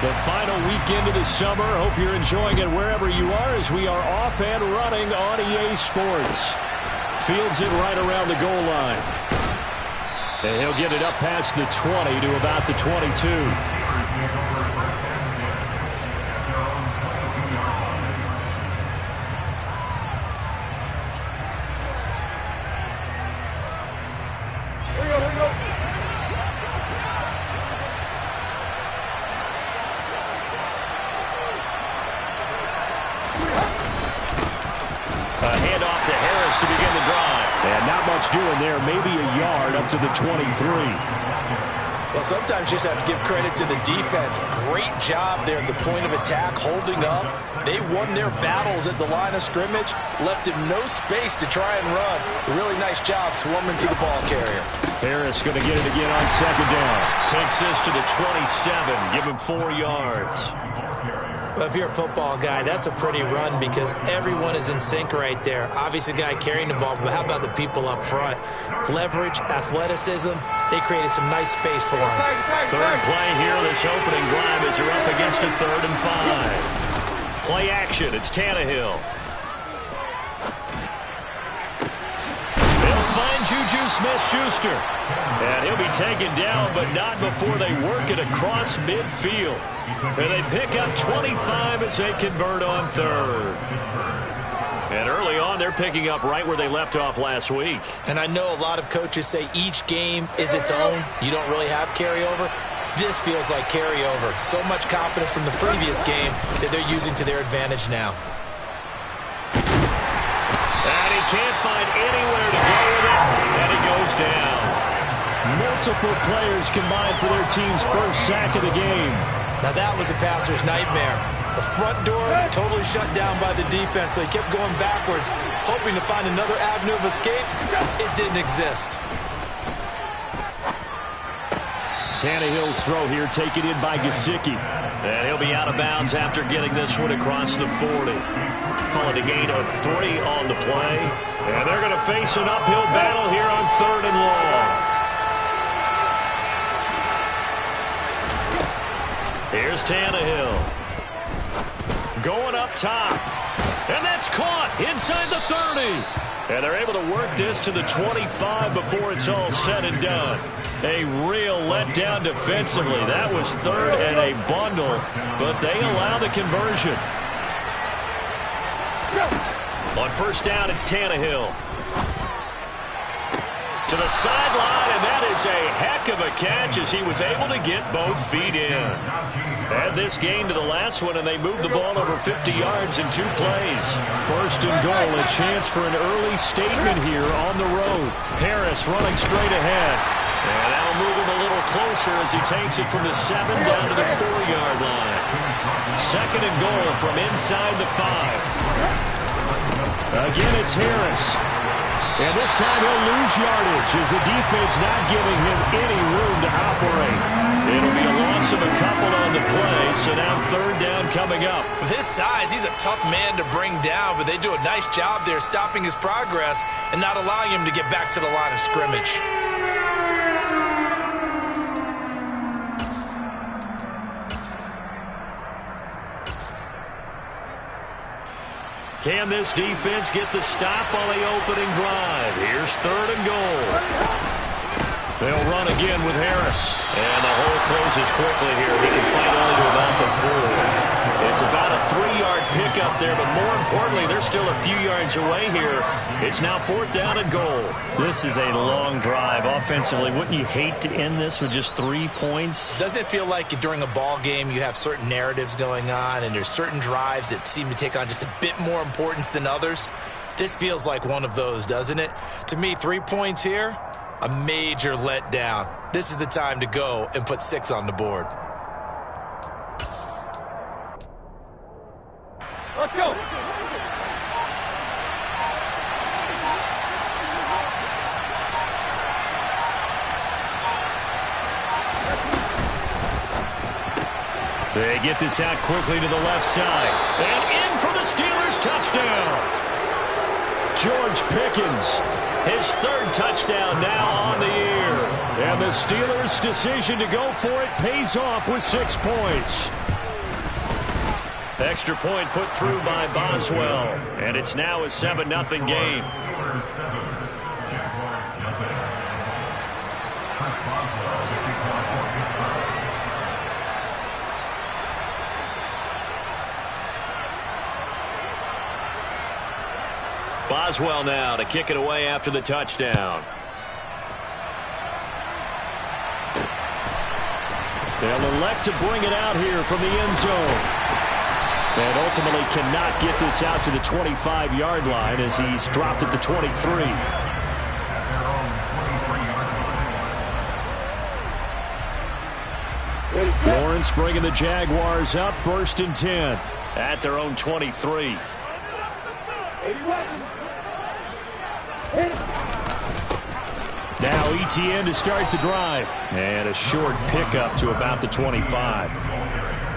The final weekend of the summer. Hope you're enjoying it wherever you are as we are off and running on EA Sports. Fields it right around the goal line. And he'll get it up past the 20 to about the 22. Doing there, maybe a yard up to the 23. Well, sometimes you just have to give credit to the defense. Great job there at the point of attack, holding up. They won their battles at the line of scrimmage, left him no space to try and run. Really nice job swarming to the ball carrier. Harris going to get it again on second down. Takes this to the 27, give him 4 yards. Well, if you're a football guy, that's a pretty run because everyone is in sync right there. Obviously, the guy carrying the ball, but how about the people up front? Leverage, athleticism, they created some nice space for him. Third play here, this opening drive as they're up against a 3rd and 5. Play action, it's Tannehill. They'll find Juju Smith-Schuster. And he'll be taken down, but not before they work it across midfield. And they pick up 25 as they convert on 3rd. And early on, they're picking up right where they left off last week. And I know a lot of coaches say each game is its own. You don't really have carryover. This feels like carryover. So much confidence from the previous game that they're using to their advantage now. And he can't find anywhere to go with it, and he goes down. Multiple players combined for their team's first sack of the game. Now that was a passer's nightmare. The front door totally shut down by the defense, so he kept going backwards, hoping to find another avenue of escape. It didn't exist. Tannehill's throw here taken in by Gesicki. And he'll be out of bounds after getting this one across the 40. Call it a gain of 3 on the play. And they're going to face an uphill battle here on 3rd and long. Here's Tannehill. Going up top. And that's caught inside the 30. And they're able to work this to the 25 before it's all said and done. A real letdown defensively. That was 3rd and a bundle, but they allow the conversion. On 1st down, it's Tannehill. To the sideline, and that is a heck of a catch as he was able to get both feet in. Add this gain to the last one, and they moved the ball over 50 yards in 2 plays. 1st and goal, a chance for an early statement here on the road. Harris running straight ahead. And that'll move him a little closer as he takes it from the 7 down to the 4-yard line. 2nd and goal from inside the 5. Again, it's Harris. And this time he'll lose yardage as the defense not giving him any room to operate. It'll be a loss of a couple on the play, so now 3rd down coming up. With his size, he's a tough man to bring down, but they do a nice job there stopping his progress and not allowing him to get back to the line of scrimmage. Can this defense get the stop on the opening drive? Here's 3rd and goal. They'll run again with Harris. And the hole closes quickly here. He can fight only to about the 4. It's about a 3-yard pickup there, but more importantly, they're still a few yards away here. It's now 4th down and goal. This is a long drive offensively. Wouldn't you hate to end this with just 3 points? Doesn't it feel like during a ball game you have certain narratives going on and there's certain drives that seem to take on just a bit more importance than others? This feels like one of those, doesn't it? To me, 3 points here, a major letdown. This is the time to go and put 6 on the board. Let's go. They get this out quickly to the left side. And in for the Steelers touchdown. George Pickens, his 3rd touchdown now on the year. And the Steelers' decision to go for it pays off with 6 points. Extra point put through by Boswell. And it's now a 7-0 game. Boswell now to kick it away after the touchdown. They'll elect to bring it out here from the end zone. And ultimately cannot get this out to the 25-yard line as he's dropped at the 23. Lawrence bringing the Jaguars up 1st and 10 at their own 23. Now ETN to start the drive. And a short pickup to about the 25.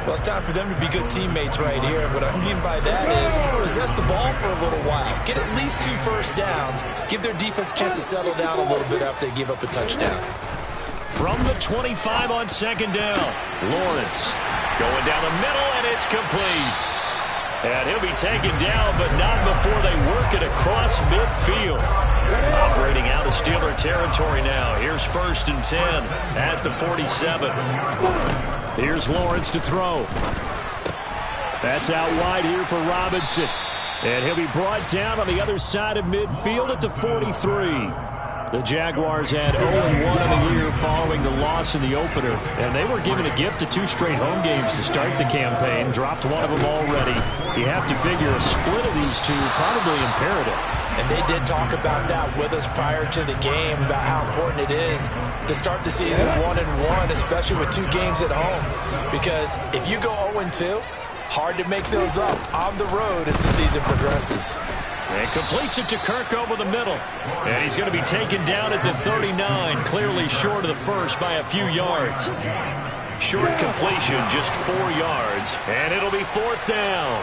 Well, it's time for them to be good teammates right here. And what I mean by that is possess the ball for a little while. Get at least 2 first downs. Give their defense a chance to settle down a little bit after they give up a touchdown. From the 25 on 2nd down. Lawrence going down the middle, and it's complete. And he'll be taken down, but not before they work it across midfield. Operating out of Steeler territory now. Here's 1st and 10 at the 47. Here's Lawrence to throw. That's out wide here for Robinson. And he'll be brought down on the other side of midfield at the 43. The Jaguars had 0-1 in the year following the loss in the opener. And they were given a gift of 2 straight home games to start the campaign. Dropped one of them already. You have to figure a split of these two probably imperative. And they did talk about that with us prior to the game, about how important it is to start the season 1-1, especially with 2 games at home. Because if you go 0-2, hard to make those up on the road as the season progresses. And completes it to Kirk over the middle. And he's going to be taken down at the 39, clearly short of the first by a few yards. Short completion, just 4 yards. And it'll be 4th down.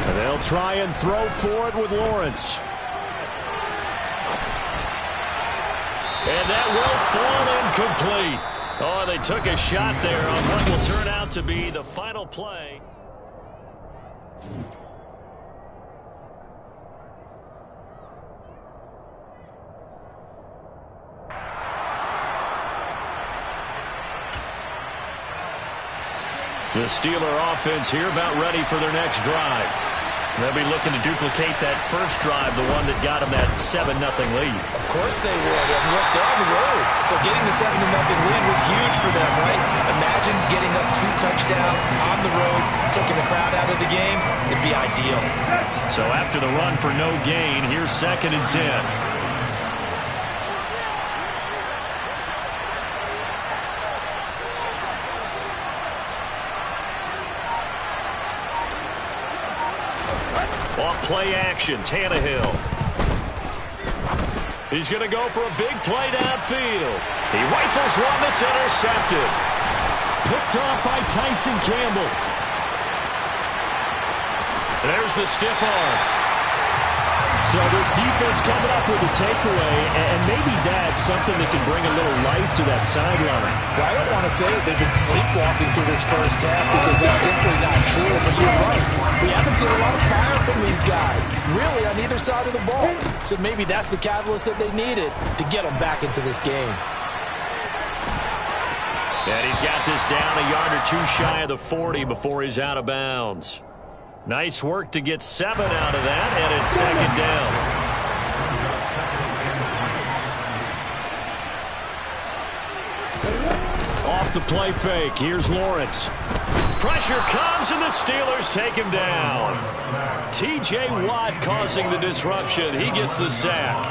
And they'll try and throw for it with Lawrence. And that will fall incomplete. Oh, they took a shot there on what will turn out to be the final play. The Steeler offense here about ready for their next drive. They'll be looking to duplicate that first drive, the one that got them that 7-0 lead. Of course they would. And look, they're on the road. So getting the 7-0 lead was huge for them, right? Imagine getting up 2 touchdowns on the road, taking the crowd out of the game. It'd be ideal. So after the run for no gain, here's 2nd and 10. Off play action, Tannehill. He's going to go for a big play downfield. He rifles one that's intercepted. Picked off by Tyson Campbell. There's the stiff arm. So this defense coming up with a takeaway, and maybe that's something that can bring a little life to that sideline. Well, I don't want to say that they've been sleepwalking through this first half because that's simply not true, but you're right. We haven't seen a lot of fire from these guys, really, on either side of the ball. So maybe that's the catalyst that they needed to get them back into this game. And he's got this down a yard or 2 shy of the 40 before he's out of bounds. Nice work to get 7 out of that, and it's 2nd down. Off the play fake, here's Lawrence. Pressure comes, and the Steelers take him down. T.J. Watt causing the disruption. He gets the sack.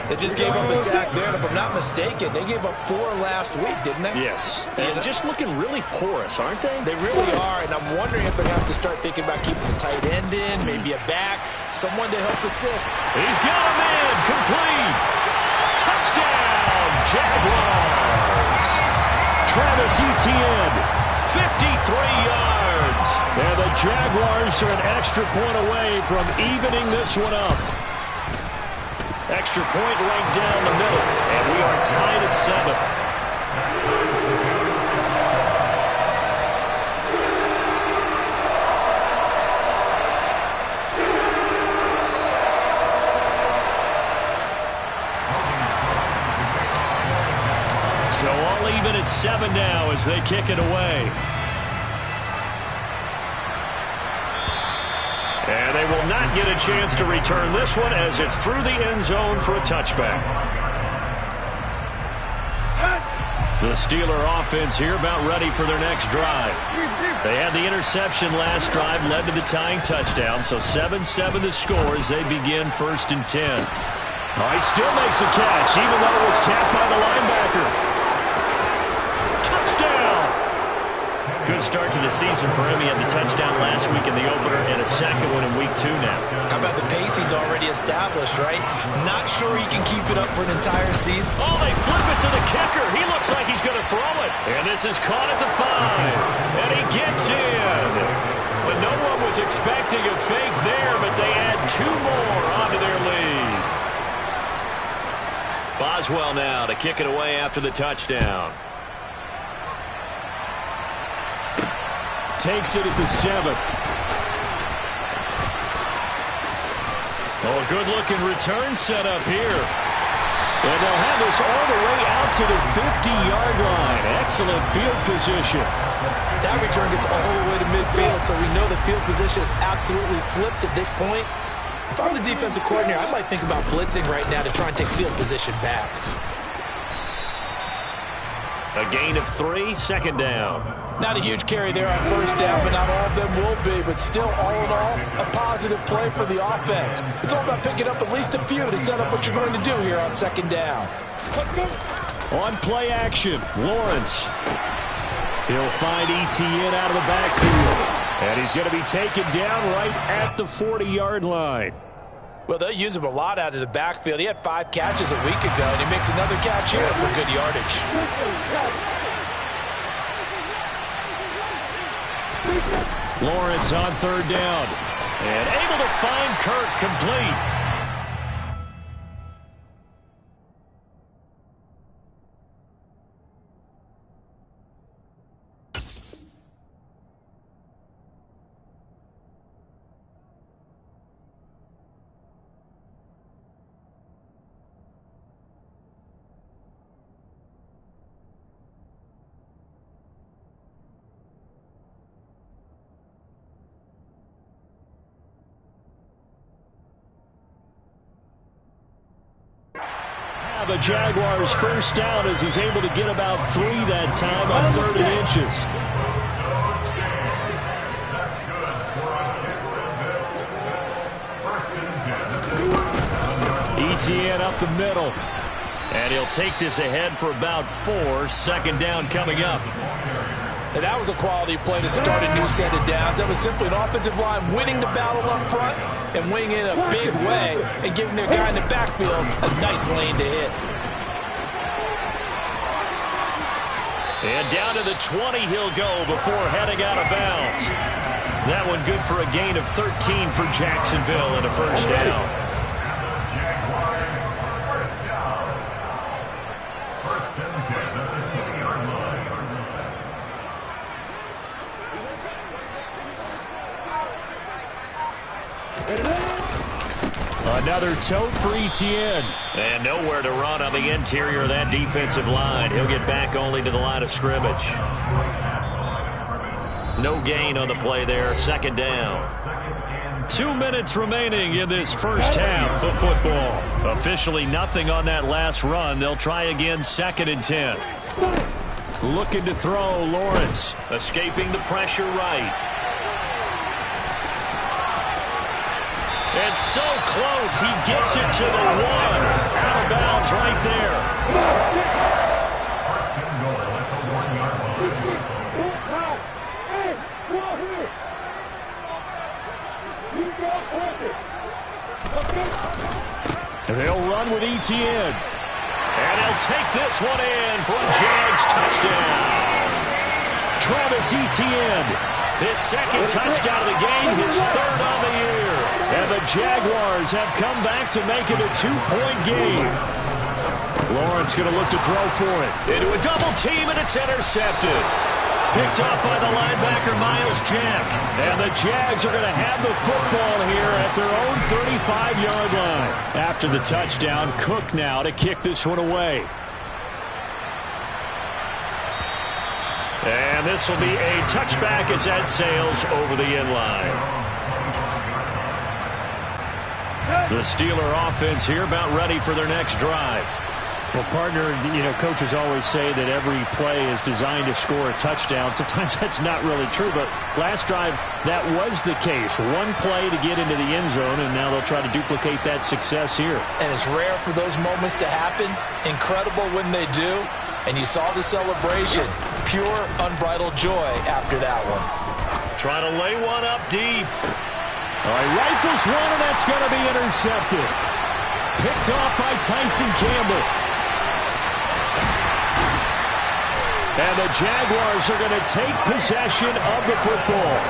They just gave up a sack there, and if I'm not mistaken, they gave up 4 last week, didn't they? Yes. And just looking really porous, aren't they? They really are, and I'm wondering if they have to start thinking about keeping the tight end in, maybe a back, someone to help assist. He's got him in, complete. Touchdown, Jaguars. Travis Etienne, 53 yards. And the Jaguars are an extra point away from evening this one up. Extra point right down the middle, and we are tied at 7. So all even at 7 now as they kick it away. And they will not get a chance to return this one as it's through the end zone for a touchback. The Steeler offense here about ready for their next drive. They had the interception last drive, led to the tying touchdown, so 7-7 the score as they begin 1st and 10. Oh, he still makes a catch, even though it was tapped by the linebacker. Touchdown! Good start to the season for him. He had the touchdown last week in the opener and a second one in week 2 now. How about the pace he's already established, right? Not sure he can keep it up for an entire season. Oh, they flip it to the kicker. He looks like he's going to throw it. And this is caught at the 5. And he gets in. But no one was expecting a fake there, but they add 2 more onto their lead. Boswell now to kick it away after the touchdown. Takes it at the 7. Oh, a good-looking return set up here. And they'll have this all the way out to the 50-yard line. Excellent field position. That return gets all the way to midfield, so we know the field position is absolutely flipped at this point. If I'm the defensive coordinator, I might think about blitzing right now to try and take field position back. A gain of 3, 2nd down. Not a huge carry there on 1st down, but not all of them will be. But still, all in all, a positive play for the offense. It's all about picking up at least a few to set up what you're going to do here on 2nd down. On play action, Lawrence. He'll find Etienne out of the backfield. And he's going to be taken down right at the 40-yard line. Well, they'll use him a lot out of the backfield. He had 5 catches a week ago, and he makes another catch here for good yardage. Lawrence on 3rd down. And able to find Kirk complete. The Jaguars 1st down as he's able to get about 3 that time on 3rd and inches. Etienne up the middle. And he'll take this ahead for about 4. 2nd down coming up. And that was a quality play to start a new set of downs. That was simply an offensive line winning the battle up front and winning in a big way and giving their guy in the backfield a nice lane to hit. And down to the 20 he'll go before heading out of bounds. That one good for a gain of 13 for Jacksonville and a 1st down. Another tote for Etienne. And nowhere to run on the interior of that defensive line. He'll get back only to the line of scrimmage. No gain on the play there. 2nd down. 2 minutes remaining in this 1st half of football. Officially nothing on that last run. They'll try again 2nd and 10. Looking to throw, Lawrence. Escaping the pressure right. And so close, he gets it to the 1. Out of bounds right there. They'll run with Etienne. And he'll take this one in for a Jags touchdown. Travis Etienne. His 2nd touchdown of the game, his 3rd on the year. And the Jaguars have come back to make it a 2-point game. Lawrence going to look to throw for it. Into a double team, and it's intercepted. Picked up by the linebacker, Miles Jack. And the Jags are going to have the football here at their own 35-yard line. After the touchdown, Cook now to kick this one away. And this will be a touchback as that sails over the inline. The Steeler offense here about ready for their next drive. Well, partner, coaches always say that every play is designed to score a touchdown. Sometimes that's not really true, but last drive, that was the case. One play to get into the end zone, and now they'll try to duplicate that success here. And it's rare for those moments to happen. Incredible when they do. And you saw the celebration. Pure, unbridled joy after that one. Trying to lay one up deep. All right, rifles one, and that's going to be intercepted. Picked off by Tyson Campbell. And the Jaguars are going to take possession of the football.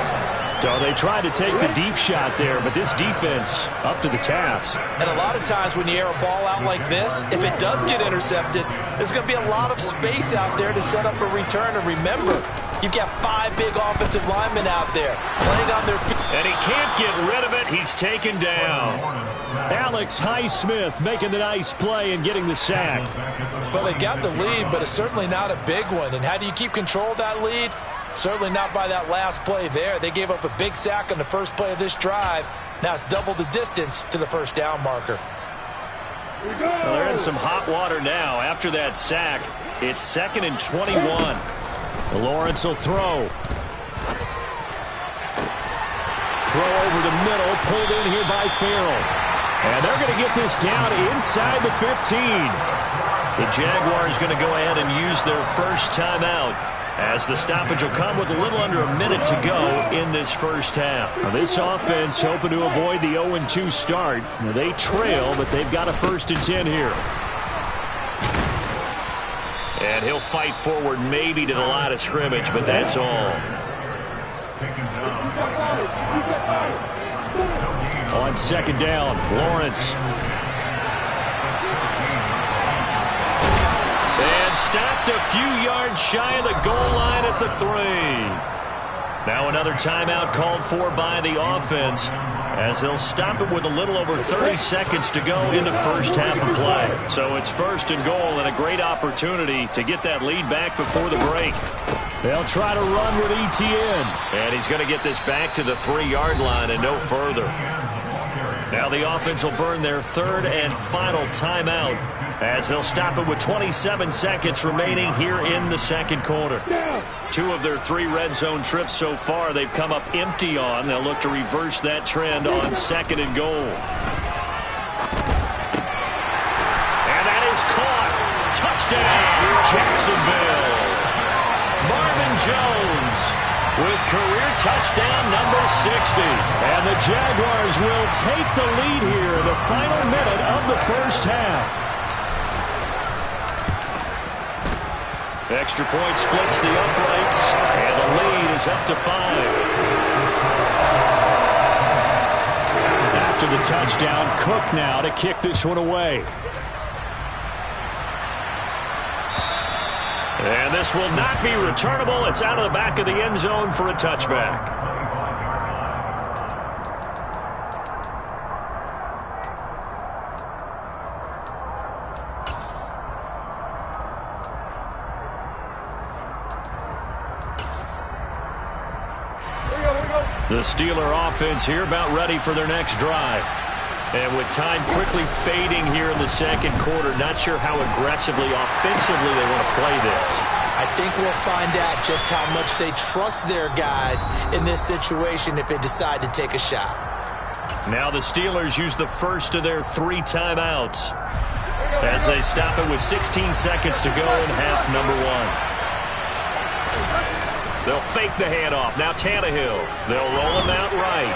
So they tried to take the deep shot there, but this defense up to the task. And a lot of times when you air a ball out like this, if it does get intercepted, there's going to be a lot of space out there to set up a return. And remember, you've got 5 big offensive linemen out there playing on their feet. And he can't get rid of it. He's taken down. Alex Highsmith making the nice play and getting the sack. Well, they got the lead, but it's certainly not a big one. And how do you keep control of that lead? Certainly not by that last play there. They gave up a big sack on the first play of this drive. Now it's double the distance to the first down marker. Well, they're in some hot water now. After that sack, it's 2nd and 21. Lawrence will throw. Throw over the middle, pulled in here by Farrell. And they're going to get this down inside the 15. The Jaguars going to go ahead and use their first timeout, as the stoppage will come with a little under a minute to go in this first half. Now this offense hoping to avoid the 0-2 start. Now they trail, but they've got a 1st and 10 here. And he'll fight forward maybe to the line of scrimmage, but that's all. On 2nd down, Lawrence. And stopped a few yards shy of the goal line at the 3. Now another timeout called for by the offense, as they'll stop it with a little over 30 seconds to go in the first half of play. So it's 1st and goal, and a great opportunity to get that lead back before the break. They'll try to run with Etienne. And he's going to get this back to the 3-yard line and no further. Now the offense will burn their 3rd and final timeout, as they'll stop it with 27 seconds remaining here in the 2nd quarter. 2 of their 3 red zone trips so far they've come up empty on. They'll look to reverse that trend on 2nd and goal. And that is caught. Touchdown, Jacksonville. Marvin Jones with career touchdown number 60. And the Jaguars will take the lead here in the final minute of the first half. Extra point splits the uprights, and the lead is up to 5. After the touchdown, Cook now to kick this one away. And this will not be returnable. It's out of the back of the end zone for a touchback. The Steeler offense here about ready for their next drive. And with time quickly fading here in the 2nd quarter, not sure how aggressively, offensively they want to play this. I think we'll find out just how much they trust their guys in this situation if they decide to take a shot. Now the Steelers use the first of their 3 timeouts as they stop it with 16 seconds to go in half number 1. They'll fake the handoff. Now Tannehill. They'll roll him out right.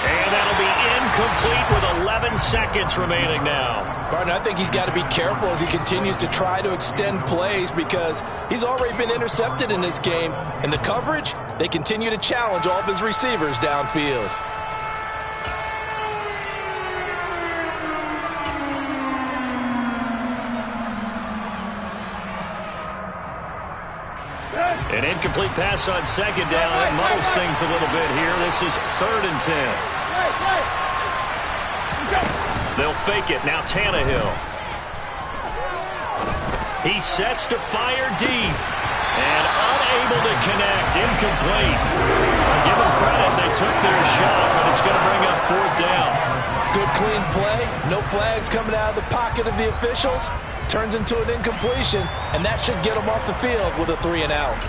And that'll be incomplete with 11 seconds remaining now. Partner, I think he's got to be careful as he continues to try to extend plays, because he's already been intercepted in this game. And the coverage, they continue to challenge all of his receivers downfield. An incomplete pass on 2nd down. That muddles things a little bit here. This is 3rd and 10. They'll fake it. Now Tannehill. He sets to fire deep. And unable to connect. Incomplete. Give them credit. They took their shot, but it's going to bring up fourth down. Good, clean play. No flags coming out of the pocket of the officials. Turns into an incompletion, and that should get them off the field with a 3 and out.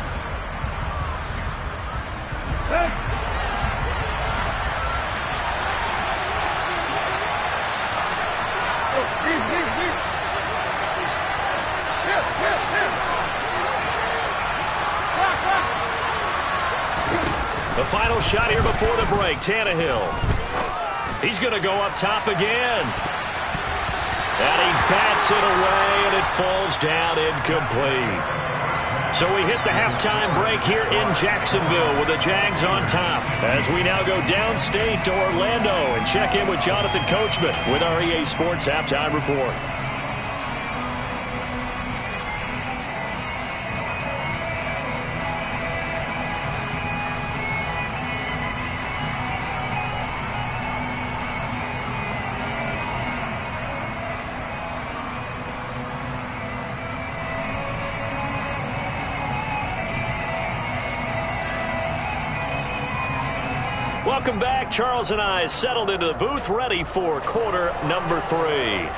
The final shot here before the break, Tannehill. He's going to go up top again. And he bats it away, and it falls down incomplete. So we hit the halftime break here in Jacksonville with the Jags on top. As we now go downstate to Orlando and check in with Jonathan Coachman with our EA Sports Halftime Report. Welcome back. Charles and I settled into the booth, ready for quarter number 3.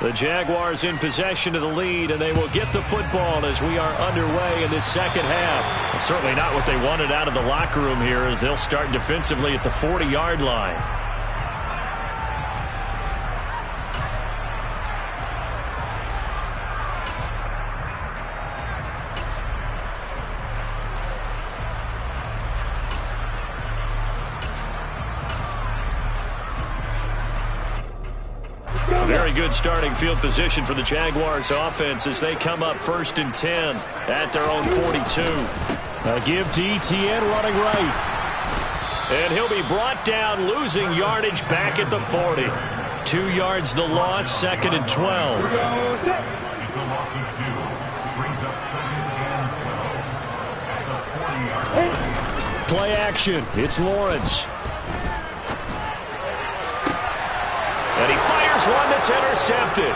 The Jaguars in possession of the lead, and they will get the football as we are underway in this second half. Well, certainly not what they wanted out of the locker room here, as they'll start defensively at the 40-yard line. Very good starting field position for the Jaguars offense as they come up 1st and 10 at their own 42. A give to Etienne running right. And he'll be brought down, losing yardage back at the 40. 2 yards the loss, 2nd and 12. Play action. It's Lawrence. And he fires one that's intercepted.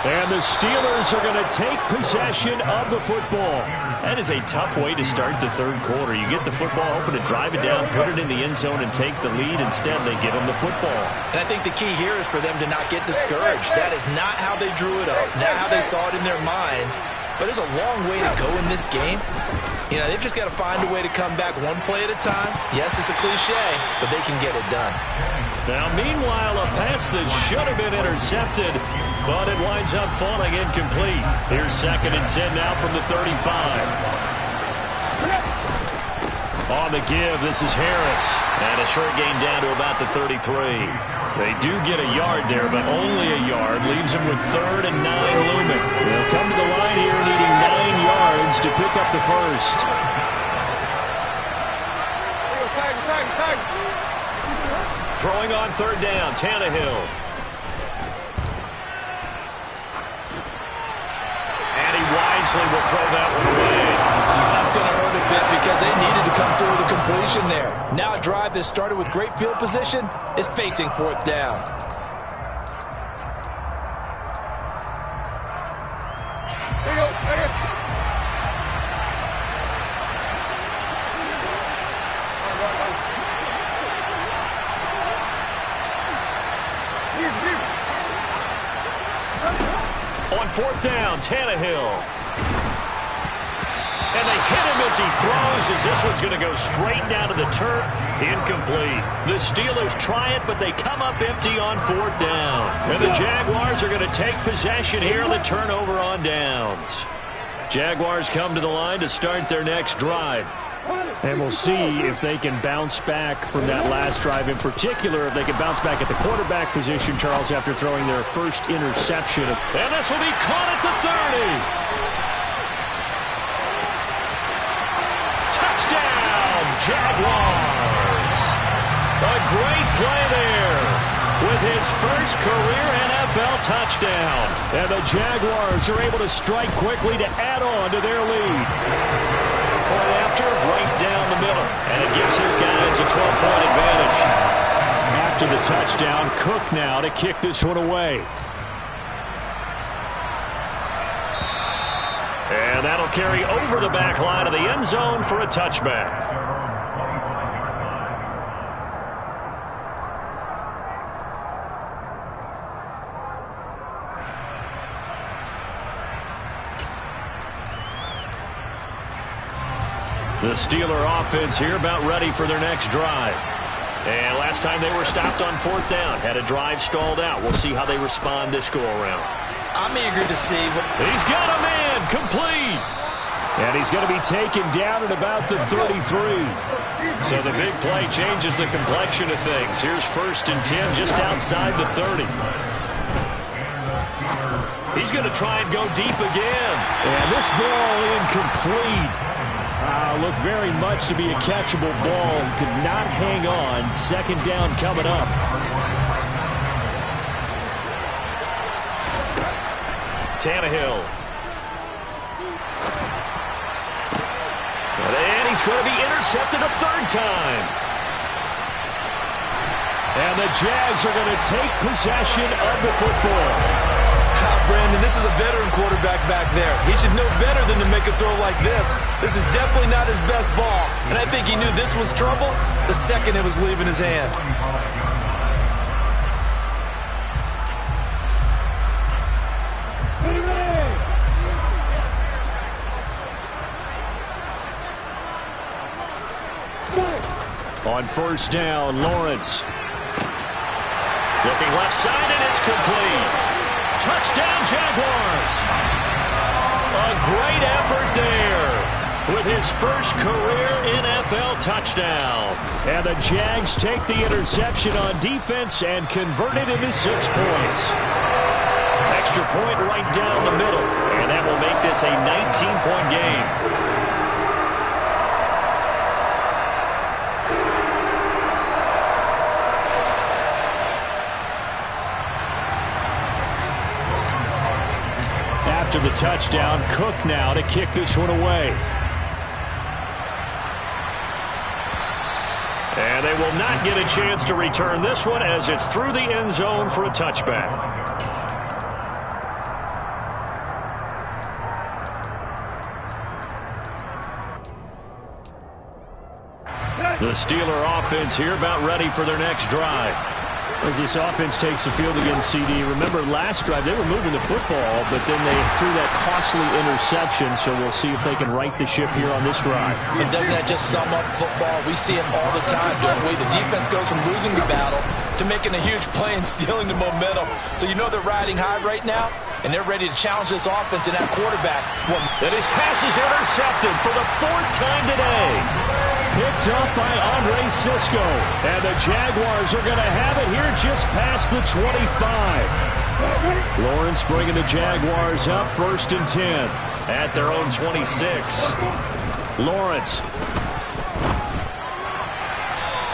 And the Steelers are going to take possession of the football. That is a tough way to start the third quarter. You get the football, hoping to drive it down, put it in the end zone, and take the lead. Instead, they give them the football. And I think the key here is for them to not get discouraged. That is not how they drew it up, not how they saw it in their minds. But there's a long way to go in this game. You know, they've just got to find a way to come back one play at a time. Yes, it's a cliche, but they can get it done. Now, meanwhile, a pass that should have been intercepted, but it winds up falling incomplete. Here's 2nd and 10 now from the 35. On the give, this is Harris. And a short gain down to about the 33. They do get a yard there, but only a yard. Leaves them with 3rd and 9 looming. They'll come to the line here needing 9 yards to pick up the first. Throwing on 3rd down, Tannehill. And he wisely will throw that one away. That's going to hurt a bit because they needed to come through with a completion there. Now a drive that started with great field position is facing 4th down. On 4th down, Tannehill. And they hit him as he throws, as this one's going to go straight down to the turf. Incomplete. The Steelers try it, but they come up empty on 4th down. And the Jaguars are going to take possession here on the turnover on downs. Jaguars come to the line to start their next drive. And we'll see if they can bounce back from that last drive, in particular, if they can bounce back at the quarterback position, Charles, after throwing their first interception. And this will be caught at the 30. Touchdown, Jaguars. A great play there with his first career NFL touchdown. And the Jaguars are able to strike quickly to add on to their lead. Point after, right down the middle. And it gives his guys a 12-point advantage. After the touchdown, Cook now to kick this one away. And that'll carry over the back line of the end zone for a touchback. The Steeler offense here about ready for their next drive. And last time they were stopped on 4th down. Had a drive stalled out. We'll see how they respond this go-around. I'm eager to see what... He's got a man complete. And he's going to be taken down at about the 33. So the big play changes the complexion of things. Here's 1st and 10 just outside the 30. He's going to try and go deep again. And this ball incomplete. Looked very much to be a catchable ball. Could not hang on. 2nd down coming up. Tannehill. And he's going to be intercepted a 3rd time. And the Jags are going to take possession of the football. Brandon, this is a veteran quarterback back there. He should know better than to make a throw like this. This is definitely not his best ball. And I think he knew this was trouble the second it was leaving his hand. On 1st down, Lawrence. Looking left side, and it's complete. Touchdown, Jaguars. A great effort there with his first career NFL touchdown. And the Jags take the interception on defense and convert it into 6 points. Extra point right down the middle, and that will make this a 19-point game. After the touchdown, Cook now to kick this one away. And they will not get a chance to return this one as it's through the end zone for a touchback. The Steeler offense here about ready for their next drive. As this offense takes the field against CD, remember last drive they were moving the football, but then they threw that costly interception, so we'll see if they can right the ship here on this drive. And doesn't that just sum up football? We see it all the time, don't we? The defense goes from losing the battle to making a huge play and stealing the momentum. So you know they're riding high right now, and they're ready to challenge this offense and that quarterback. And his pass is intercepted for the 4th time today. Picked up by Andre Sisco. And the Jaguars are going to have it here just past the 25. Lawrence bringing the Jaguars up 1st and 10. At their own 26. Lawrence.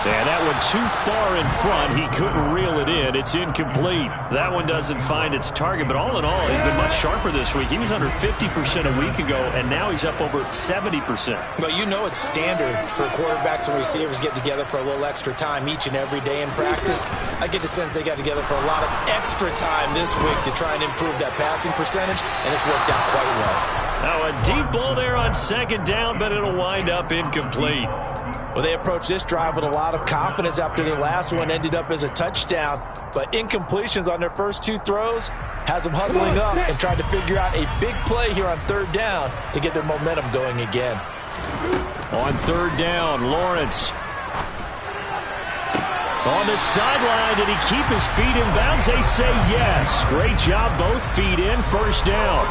And that one too far in front. He couldn't reel it in. It's incomplete. That one doesn't find its target, but all in all, he's been much sharper this week. He was under 50% a week ago, and now he's up over 70%. Well, you know it's standard for quarterbacks and receivers get together for a little extra time each and every day in practice. I get the sense they got together for a lot of extra time this week to try and improve that passing percentage, and it's worked out quite well. Now a deep ball there on 2nd down, but it'll wind up incomplete. Well, they approached this drive with a lot of confidence after their last one ended up as a touchdown. But incompletions on their first 2 throws has them huddling up and trying to figure out a big play here on 3rd down to get their momentum going again. On 3rd down, Lawrence. On the sideline, did he keep his feet in bounds? They say yes. Great job, both feet in, 1st down.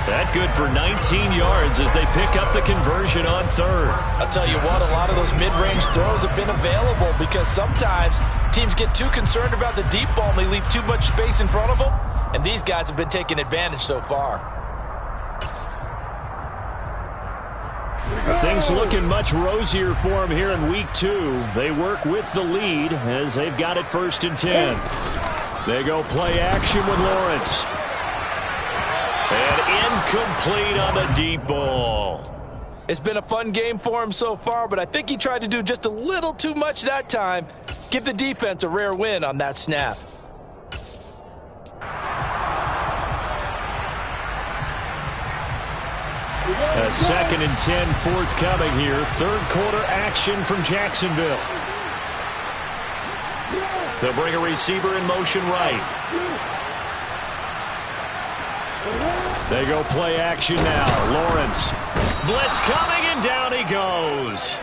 That good for 19 yards as they pick up the conversion on 3rd. I'll tell you what, a lot of those mid-range throws have been available because sometimes teams get too concerned about the deep ball and they leave too much space in front of them, and these guys have been taking advantage so far. Things looking much rosier for them here in week 2. They work with the lead as they've got it 1st and 10. They go play action with Lawrence. And incomplete on the deep ball. It's been a fun game for him so far, but I think he tried to do just a little too much that time. Give the defense a rare win on that snap. A 2nd and 10 forthcoming here. 3rd quarter action from Jacksonville. They'll bring a receiver in motion right. They go play action now. Lawrence. Blitz coming, and down he goes.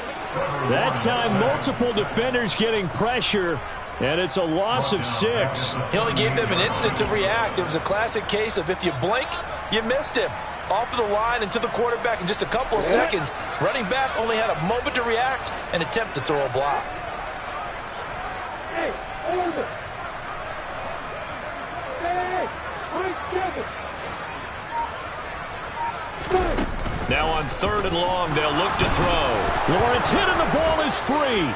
That time, multiple defenders getting pressure, and it's a loss of 6. He only gave them an instant to react. It was a classic case of if you blink, you missed him. Off of the line and to the quarterback in just a couple of seconds. Running back only had a moment to react and attempt to throw a block. Now on 3rd and long, they'll look to throw. Lawrence hit and the ball is free.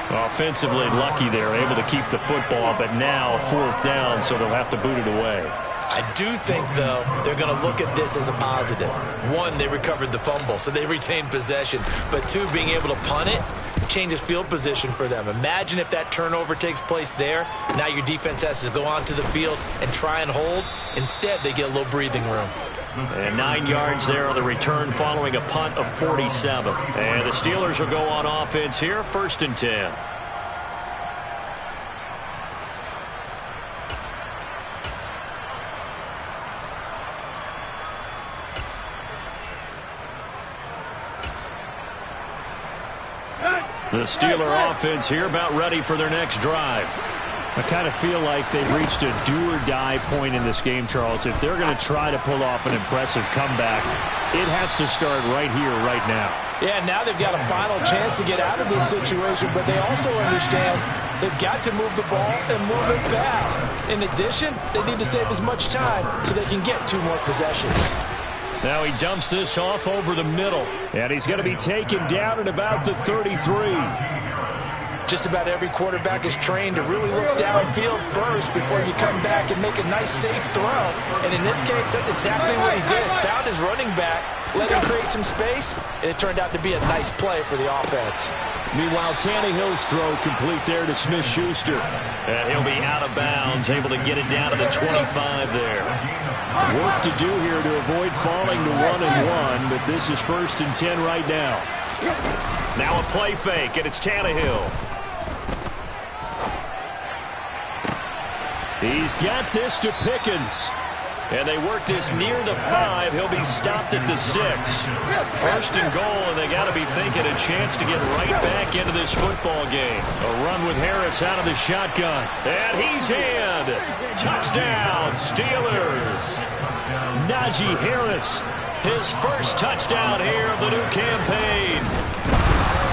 Offensively lucky they're able to keep the football, but now 4th down, so they'll have to boot it away. I do think, though, they're going to look at this as a positive. 1, they recovered the fumble, so they retained possession. But 2, being able to punt it changes field position for them. Imagine if that turnover takes place there. Now your defense has to go onto the field and try and hold. Instead, they get a little breathing room. And 9 yards there on the return following a punt of 47. And the Steelers will go on offense here, 1st and 10. The Steeler offense here about ready for their next drive. I kind of feel like they've reached a do-or-die point in this game, Charles. If they're going to try to pull off an impressive comeback, it has to start right here, right now. Yeah, now they've got a final chance to get out of this situation, but they also understand they've got to move the ball and move it fast. In addition, they need to save as much time so they can get 2 more possessions. Now he dumps this off over the middle. And he's going to be taken down at about the 33. Just about every quarterback is trained to really look downfield first before you come back and make a nice, safe throw. And in this case, that's exactly what he did. Found his running back, let him create some space, and it turned out to be a nice play for the offense. Meanwhile, Tannehill's throw complete there to Smith-Schuster. And he'll be out of bounds, able to get it down to the 25 there. Work to do here to avoid falling to 1-1, but this is 1st and 10 right now. Now a play fake, and it's Tannehill. He's got this to Pickens. And they work this near the 5. He'll be stopped at the 6. 1st and goal, and they got to be thinking a chance to get right back into this football game. A run with Harris out of the shotgun. And he's in. Touchdown, Steelers. Najee Harris. His first touchdown here of the new campaign.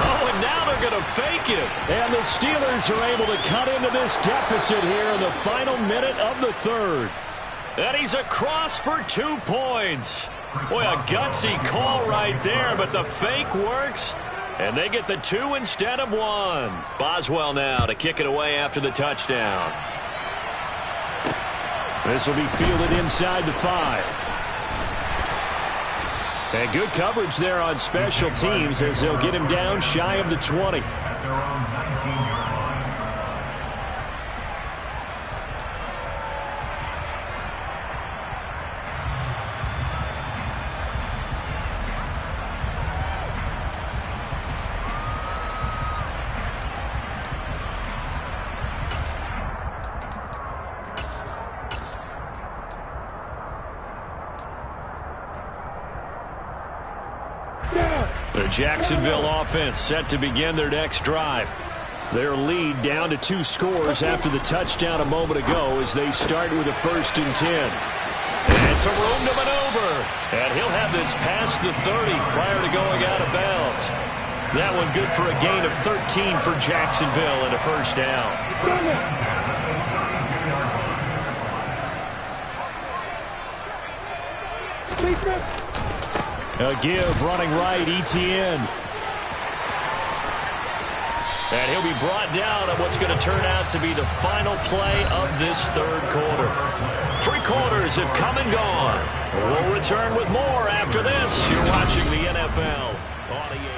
Oh, and now they're going to fake it. And the Steelers are able to cut into this deficit here in the final minute of the 3rd. And he's across for 2 points. Boy, a gutsy call right there, but the fake works. And they get the 2 instead of 1. Boswell now to kick it away after the touchdown. This will be fielded inside the 5. And good coverage there on special teams as they'll get him down shy of the 20. The Jacksonville offense set to begin their next drive. Their lead down to 2 scores after the touchdown a moment ago as they start with a 1st and 10. And some room to maneuver. And he'll have this past the 30 prior to going out of bounds. That one good for a gain of 13 for Jacksonville and a 1st down. A give running right, Etienne. And he'll be brought down on what's going to turn out to be the final play of this 3rd quarter. 3 quarters have come and gone. We'll return with more after this. You're watching the NFL on EA.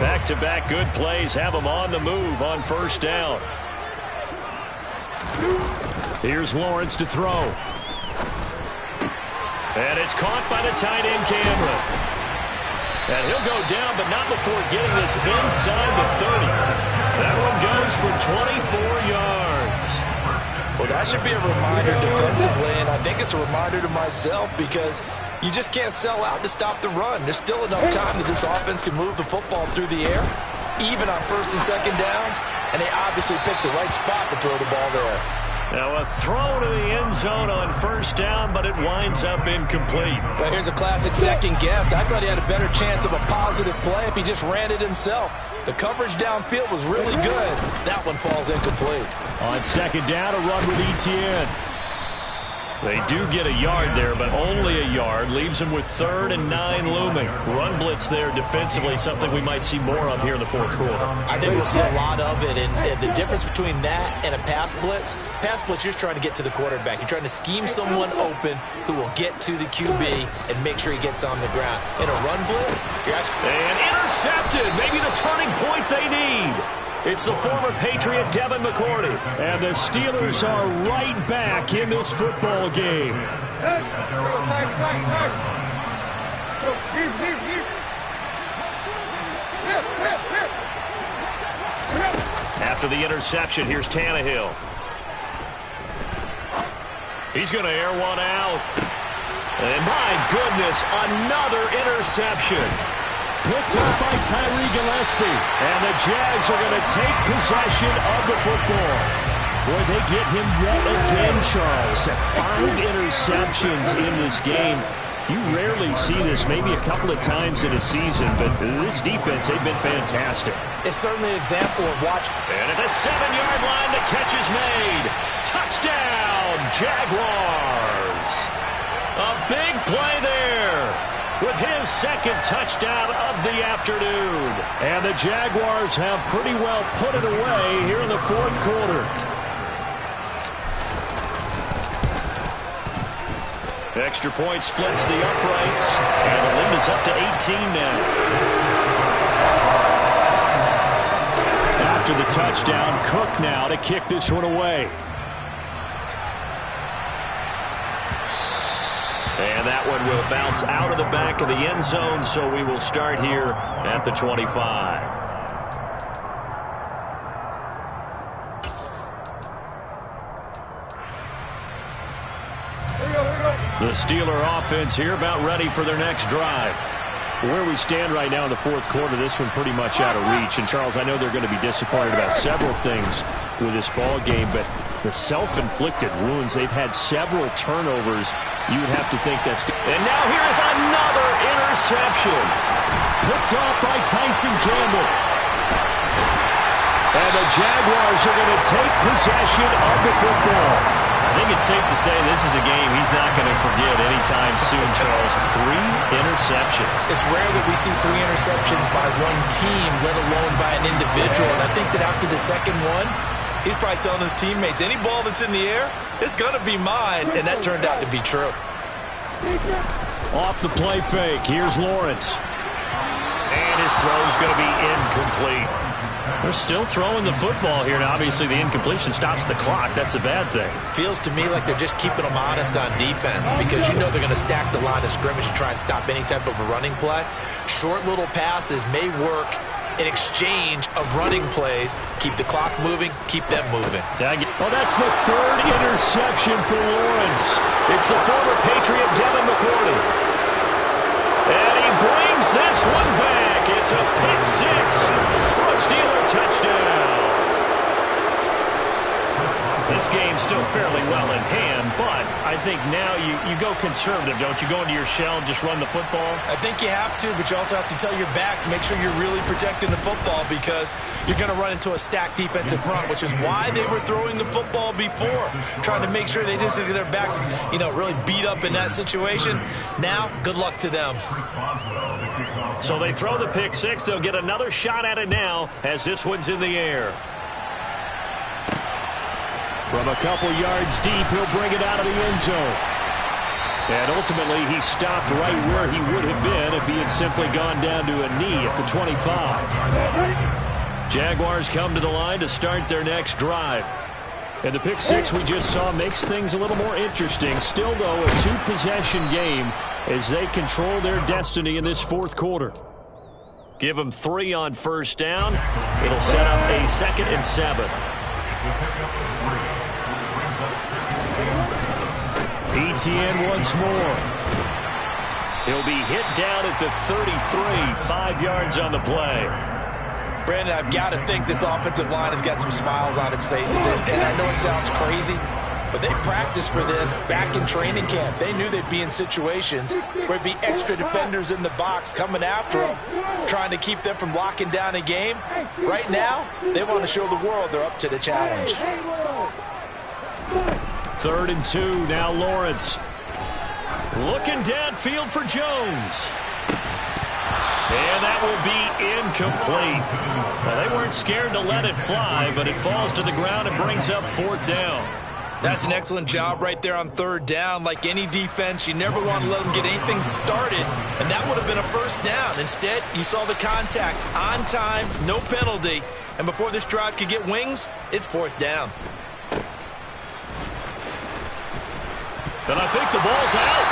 Back-to-back good plays have them on the move on 1st down. Here's Lawrence to throw. And it's caught by the tight end Cameron. And he'll go down, but not before getting this inside the 30. That one goes for 24 yards. Well, that should be a reminder defensively, and I think it's a reminder to myself because you just can't sell out to stop the run. There's still enough time that this offense can move the football through the air, even on 1st and 2nd downs, and they obviously picked the right spot to throw the ball there. Now a throw to the end zone on 1st down, but it winds up incomplete. Well, here's a classic second guess. I thought he had a better chance of a positive play if he just ran it himself. The coverage downfield was really good. That one falls incomplete. On 2nd down, a run with Etienne. They do get a yard there, but only a yard. Leaves them with 3rd and 9 looming. Run blitz there defensively, something we might see more of here in the 4th quarter. I think we'll see a lot of it, and the difference between that and a pass blitz, you're just trying to get to the quarterback. You're trying to scheme someone open who will get to the QB and make sure he gets on the ground. In a run blitz, you're actually... And intercepted! Maybe the turning point they need. It's the former Patriot Devin McCourty. And the Steelers are right back in this football game. After the interception, here's Tannehill. He's going to air one out. And my goodness, another interception. Picked up by Tyree Gillespie. And the Jags are going to take possession of the football. Boy, they get him yet again, Charles. 5 interceptions in this game. You rarely see this, maybe a couple of times in a season, but this defense, they've been fantastic. It's certainly an example of watch. And at the 7-yard line, the catch is made. Touchdown, Jaguars. A big play there with his 2nd touchdown of the afternoon. And the Jaguars have pretty well put it away here in the 4th quarter. Extra point splits the uprights, and the lead is up to 18 now. After the touchdown, Cook now to kick this one away. And that one will bounce out of the back of the end zone, so we will start here at the 25. The Steeler offense here about ready for their next drive. Where we stand right now in the 4th quarter, this one pretty much out of reach. And, Charles, I know they're going to be disappointed about several things with this ball game, but the self-inflicted wounds, they've had several turnovers. You would have to think that's good. And now here is another interception. Picked off by Tyson Campbell. And the Jaguars are going to take possession of the football. I think it's safe to say this is a game he's not going to forget anytime soon, Charles. 3 interceptions. It's rare that we see 3 interceptions by one team, let alone by an individual. And I think that after the 2nd one, he's probably telling his teammates, any ball that's in the air, it's going to be mine. And that turned out to be true. Off the play fake, here's Lawrence. And his throw's going to be incomplete. They're still throwing the football here. Now, obviously, the incompletion stops the clock. That's a bad thing. Feels to me like they're just keeping them honest on defense because you know they're going to stack the line of scrimmage and try and stop any type of a running play. Short little passes may work in exchange of running plays. Keep the clock moving, keep them moving. Oh, that's the third interception for Lawrence. It's the former Patriot Devin McCourty. And he brings this one back. It's a pick six for a Steeler touchdown. This game's still fairly well in hand, but I think now you go conservative, don't you? Go into your shell and just run the football? I think you have to, but you also have to tell your backs, make sure you're really protecting the football because you're going to run into a stacked defensive front, which is why they were throwing the football before, trying to make sure they just get their backs, really beat up in that situation. Now, good luck to them. So they throw the pick six. They'll get another shot at it now as this one's in the air. From a couple yards deep, he'll bring it out of the end zone. And ultimately, he stopped right where he would have been if he had simply gone down to a knee at the 25. Jaguars come to the line to start their next drive. And the pick six we just saw makes things a little more interesting. Still, though, a two-possession game as they control their destiny in this fourth quarter. Give them 3 on first down. It'll set up a 2nd and 7. ETN once more. He'll be hit down at the 33, 5 yards on the play. Brandon, I've got to think this offensive line has got some smiles on its faces. And I know it sounds crazy, but they practiced for this back in training camp. They knew they'd be in situations where it'd be extra defenders in the box coming after them, trying to keep them from locking down a game. Right now, they want to show the world they're up to the challenge. 3rd and 2, now Lawrence. Looking downfield for Jones. And that will be incomplete. Well, they weren't scared to let it fly, but it falls to the ground and brings up 4th down. That's an excellent job right there on 3rd down. Like any defense, you never want to let them get anything started, and that would have been a 1st down. Instead, you saw the contact on time, no penalty, and before this drive could get wings, it's 4th down. And I think the ball's out.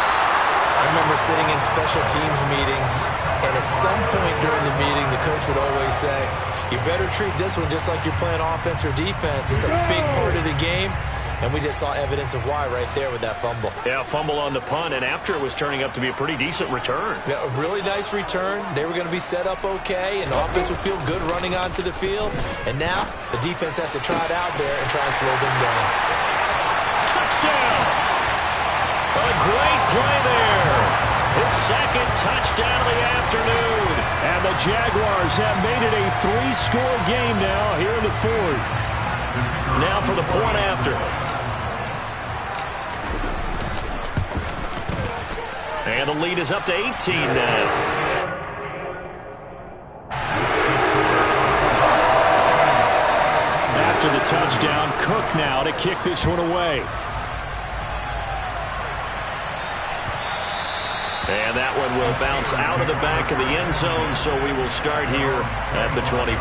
I remember sitting in special teams meetings, and at some point during the meeting, the coach would always say, you better treat this one just like you're playing offense or defense. It's a big part of the game, and we just saw evidence of why right there with that fumble. Yeah, fumble on the punt, and after it was turning up to be a pretty decent return. Yeah, a really nice return. They were going to be set up okay, and the offense would feel good running onto the field. And now the defense has to try it out there and try and slow them down. Touchdown! A great play there. His 2nd touchdown of the afternoon. And the Jaguars have made it a 3-score game now here in the 4th. Now for the point after. And the lead is up to 18 now. After the touchdown, Cook now to kick this one away. And that one will bounce out of the back of the end zone, so we will start here at the 25.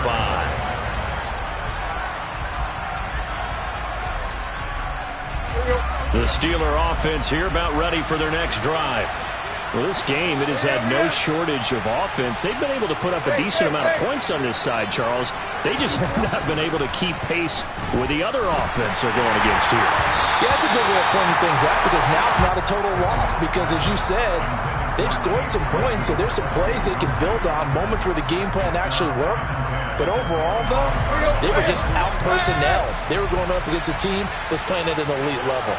The Steeler offense here about ready for their next drive. Well, this game, it has had no shortage of offense. They've been able to put up a decent amount of points on this side, Charles. They just have not been able to keep pace with the other offense they're going against here. Yeah, that's a good way of pointing things out because now it's not a total loss because, as you said, they've scored some points, so there's some plays they can build on, moments where the game plan actually worked. But overall, though, they were just out-personnel. They were going up against a team that's playing at an elite level.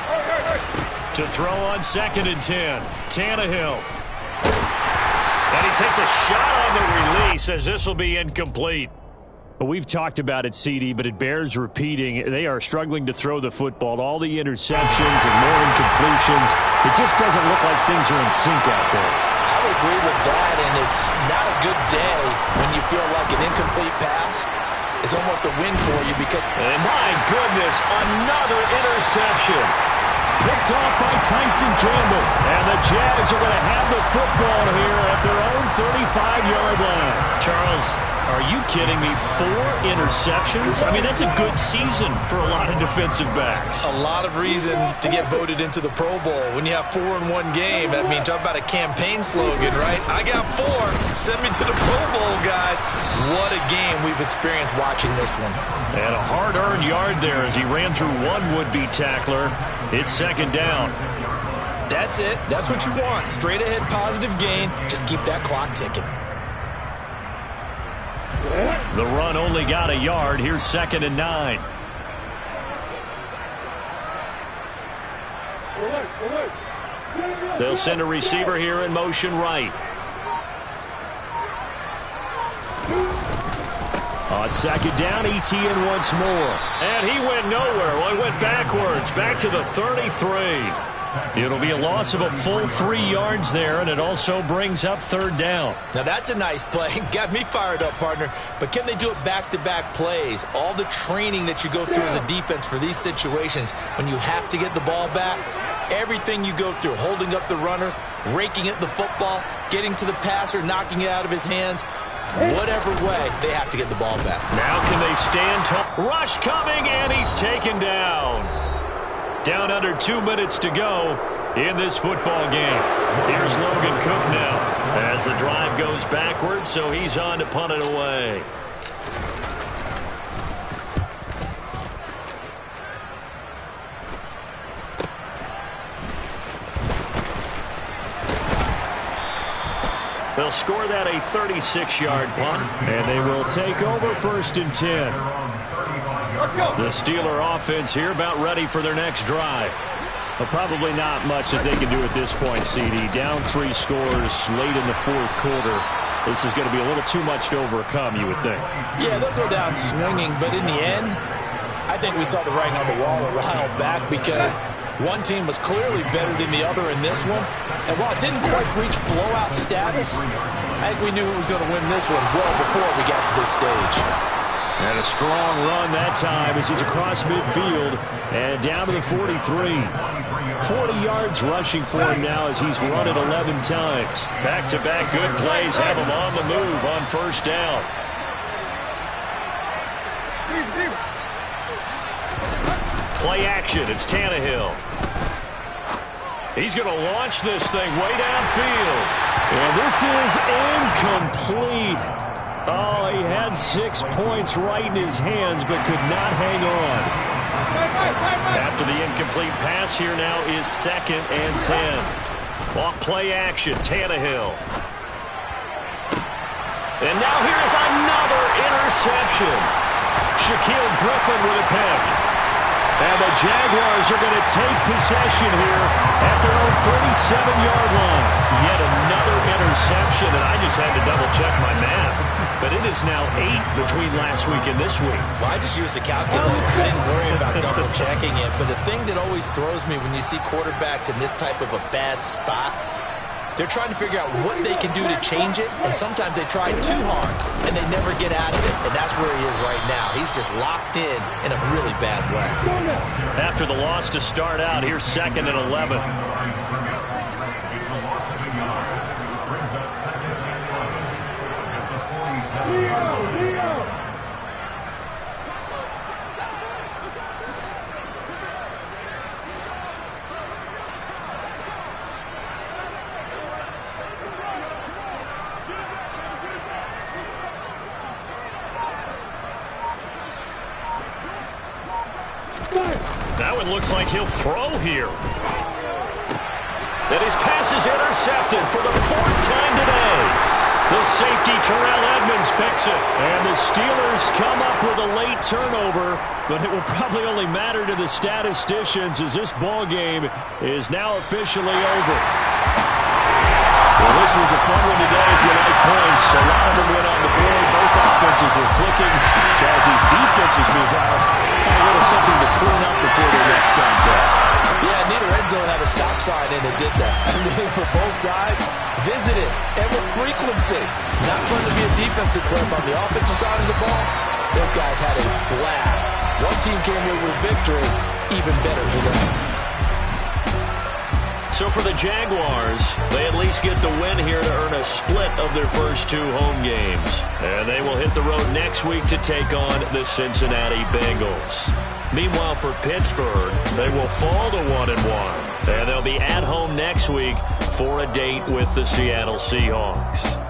To throw on 2nd and 10, Tannehill. And he takes a shot on the release as this will be incomplete. We've talked about it, CD, but it bears repeating. They are struggling to throw the football. All the interceptions and more incompletions. It just doesn't look like things are in sync out there. I would agree with that, and it's not a good day when you feel like an incomplete pass is almost a win for you because... And my goodness, another interception. Picked off by Tyson Campbell. And the Jags are going to have the football here at their own 35-yard line. Charles, are you kidding me? 4 interceptions? I mean, that's a good season for a lot of defensive backs. A lot of reason to get voted into the Pro Bowl. When you have 4 in one game, I mean, talk about a campaign slogan, right? I got 4. Send me to the Pro Bowl, guys. What a game we've experienced watching this one. And a hard-earned yard there as he ran through one would-be tackler. It's second down. That's it. That's what you want. Straight ahead positive gain. Just keep that clock ticking. The run only got a yard. Here's 2nd and 9. They'll send a receiver here in motion right. On 2nd down, ETN once more. And he went nowhere. Well, he went backwards, back to the 33. It'll be a loss of a full 3 yards there, and it also brings up 3rd down. Now, that's a nice play. Got me fired up, partner. But can they do it back-to-back plays? All the training that you go through as a defense for these situations, when you have to get the ball back, everything you go through, holding up the runner, raking at the football, getting to the passer, knocking it out of his hands, whatever way, they have to get the ball back. Now can they stand tall? Rush coming, and he's taken down. Down under 2 minutes to go in this football game. Here's Logan Cook now as the drive goes backwards, so he's on to punt it away. They'll score that a 36-yard punt, and they will take over 1st and 10. The Steeler offense here about ready for their next drive. Well, probably not much that they can do at this point, CD. Down 3 scores late in the 4th quarter. This is going to be a little too much to overcome, you would think. Yeah, they'll go down swinging, but in the end, I think we saw the writing on the wall a while back because one team was clearly better than the other in this one. And while it didn't quite reach blowout status, I think we knew who was going to win this one well before we got to this stage. And a strong run that time as he's across midfield and down to the 43. 40 yards rushing for him now as he's run it 11 times. Back-to-back good plays have him on the move on 1st down. Play action. It's Tannehill. He's going to launch this thing way downfield. And this is incomplete. Oh, he had 6 points right in his hands, but could not hang on. After the incomplete pass, here now is 2nd and 10. Off play action, Tannehill. And now here's another interception. Shaquille Griffin with a pick. And the Jaguars are going to take possession here at their own 37-yard line. Yet another interception, and I just had to double-check my math. But it is now 8 between last week and this week. Well, I just used a calculator. I didn't worry about double-checking it. But the thing that always throws me when you see quarterbacks in this type of a bad spot, they're trying to figure out what they can do to change it, and sometimes they try too hard, and they never get out of it, and that's where he is right now. He's just locked in a really bad way. After the loss to start out, here's 2nd and 11. Now it looks like he'll throw here. And his pass is intercepted for the 4th time today. The safety, Terrell Edmonds, picks it. And the Steelers come up with a late turnover, but it will probably only matter to the statisticians as this ball game is now officially over. Well, this was a fun one today if you like points. A lot of them went on the board. Both offenses were clicking. Jazzy's defenses, meanwhile, had a little something to clean up before their next contest. Yeah, neither end zone had a stop sign, and it did that. I mean, for both sides, visit it, and with frequency. Not fun to be a defensive player, but on the offensive side of the ball, those guys had a blast. One team came away with victory, even better for them. So for the Jaguars, they at least get the win here to earn a split of their first 2 home games. And they will hit the road next week to take on the Cincinnati Bengals. Meanwhile, for Pittsburgh, they will fall to 1-1. And they'll be at home next week for a date with the Seattle Seahawks.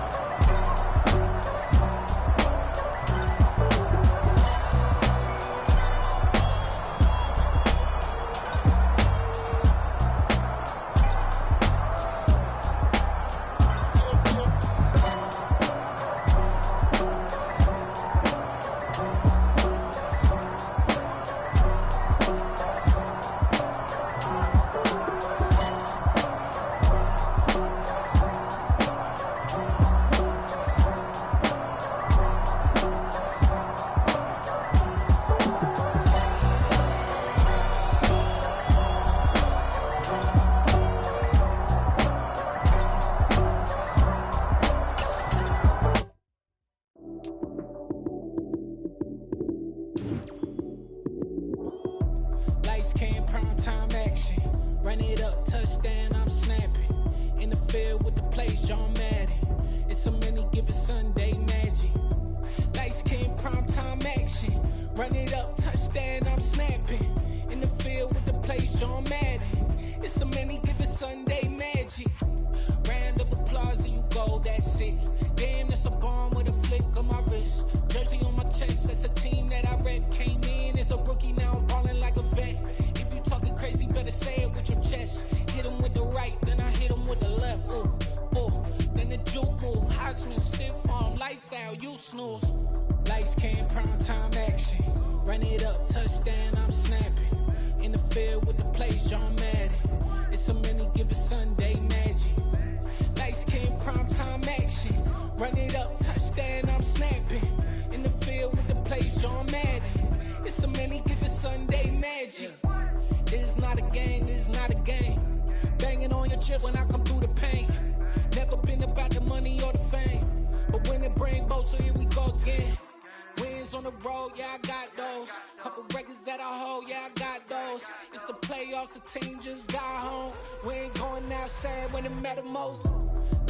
The team just got home. We ain't going outside when it matter most.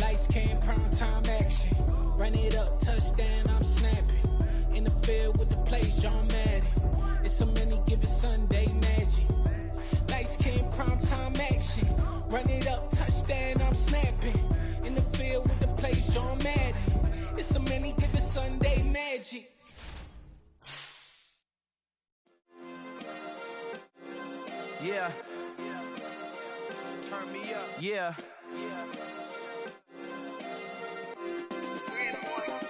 Lights, came, prime time action. Run it up, touchdown, I'm snapping. In the field with the play, John Madden. It's a many given Sunday magic. Lights, came, prime time action. Run it up, touchdown, I'm snapping. In the field with the play, John Madden. It's a many given Sunday magic. Yeah. Turn me up. Yeah.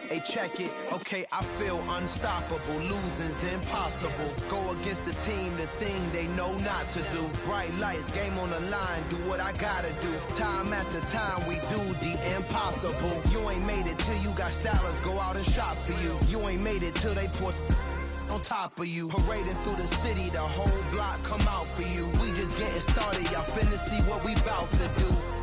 Hey, check it. Okay, I feel unstoppable. Losing's impossible. Go against the team, the thing they know not to do. Bright lights, game on the line. Do what I gotta do. Time after time, we do the impossible. You ain't made it till you got stylers go out and shop for you. You ain't made it till they put on top of you. Parading through the city, the whole block come out for you. We just getting started, y'all finna see what we bout to do.